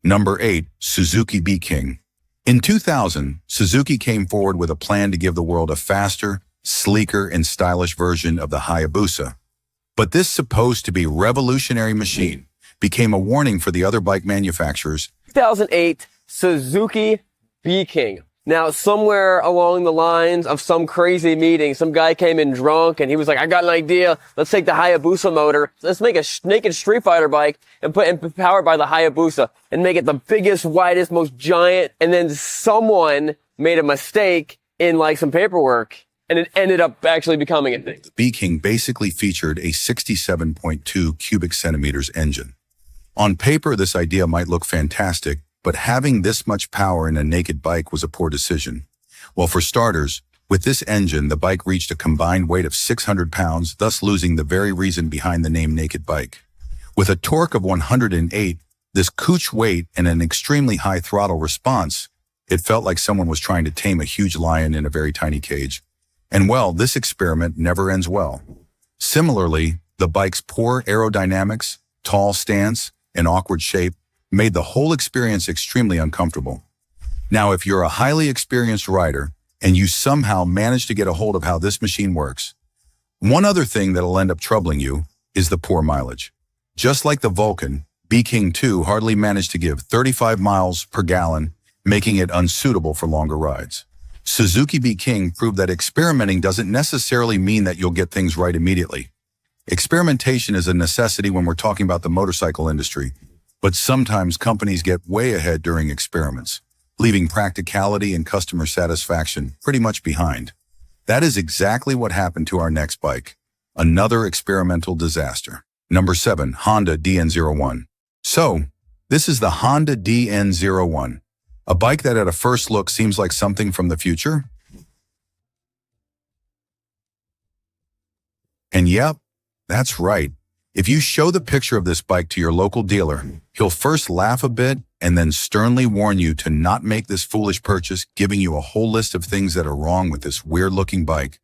Number 8. Suzuki B-King. In 2000, Suzuki came forward with a plan to give the world a faster, sleeker, and stylish version of the Hayabusa. But this supposed to be revolutionary machine became a warning for the other bike manufacturers. 2008 Suzuki B-King. Now, somewhere along the lines of some crazy meeting, some guy came in drunk and he was like, I got an idea. Let's take the Hayabusa motor. Let's make a naked Street Fighter bike and powered by the Hayabusa and make it the biggest, widest, most giant. And then someone made a mistake in like some paperwork and it ended up actually becoming a thing. The B-King basically featured a 67.2 cubic centimeters engine. On paper, this idea might look fantastic, but having this much power in a naked bike was a poor decision. Well, for starters, with this engine, the bike reached a combined weight of 600 pounds, thus losing the very reason behind the name naked bike. With a torque of 108, this couch weight and an extremely high throttle response, it felt like someone was trying to tame a huge lion in a very tiny cage. And well, this experiment never ends well. Similarly, the bike's poor aerodynamics, tall stance, and awkward shape made the whole experience extremely uncomfortable. Now, if you're a highly experienced rider and you somehow manage to get a hold of how this machine works, one other thing that'll end up troubling you is the poor mileage. Just like the Vulcan, B-King 2 hardly managed to give 35 miles per gallon, making it unsuitable for longer rides. Suzuki B-King proved that experimenting doesn't necessarily mean that you'll get things right immediately. Experimentation is a necessity when we're talking about the motorcycle industry, but sometimes companies get way ahead during experiments, leaving practicality and customer satisfaction pretty much behind. That is exactly what happened to our next bike, another experimental disaster. Number 7, Honda DN01. So, this is the Honda DN01, a bike that at a first look seems like something from the future. And yep, that's right. If you show the picture of this bike to your local dealer, he'll first laugh a bit and then sternly warn you to not make this foolish purchase, giving you a whole list of things that are wrong with this weird-looking bike.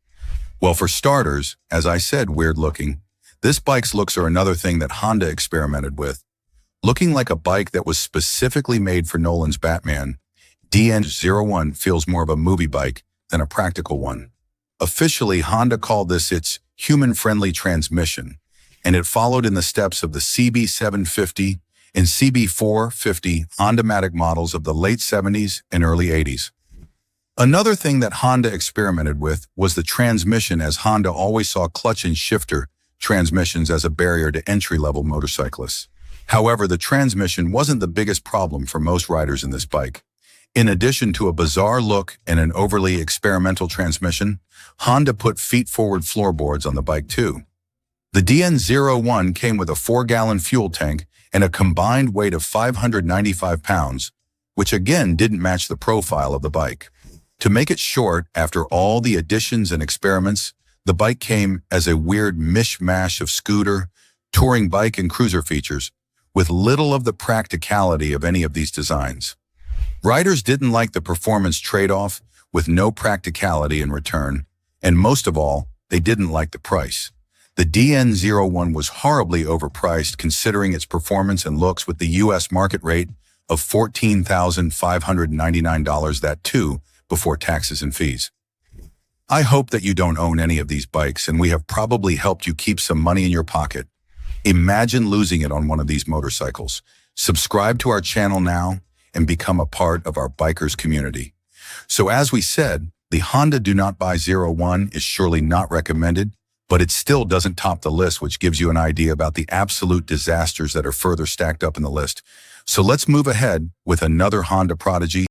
Well, for starters, as I said, weird-looking, this bike's looks are another thing that Honda experimented with. Looking like a bike that was specifically made for Nolan's Batman, DN01 feels more of a movie bike than a practical one. Officially, Honda called this its human-friendly transmission, and it followed in the steps of the CB750 and CB450 Honda-matic models of the late 70s and early 80s. Another thing that Honda experimented with was the transmission, as Honda always saw clutch and shifter transmissions as a barrier to entry-level motorcyclists. However, the transmission wasn't the biggest problem for most riders in this bike. In addition to a bizarre look and an overly experimental transmission, Honda put feet-forward floorboards on the bike too. The DN01 came with a 4-gallon fuel tank and a combined weight of 595 pounds, which again didn't match the profile of the bike. To make it short, after all the additions and experiments, the bike came as a weird mishmash of scooter, touring bike, and cruiser features, with little of the practicality of any of these designs. Riders didn't like the performance trade-off with no practicality in return, and most of all, they didn't like the price. The DN01 was horribly overpriced considering its performance and looks, with the US market rate of $14,599, that too before taxes and fees. I hope that you don't own any of these bikes, and we have probably helped you keep some money in your pocket. Imagine losing it on one of these motorcycles. Subscribe to our channel now and become a part of our bikers community. So as we said, the Honda Do Not Buy 01 is surely not recommended, but it still doesn't top the list, which gives you an idea about the absolute disasters that are further stacked up in the list. So let's move ahead with another Honda prodigy.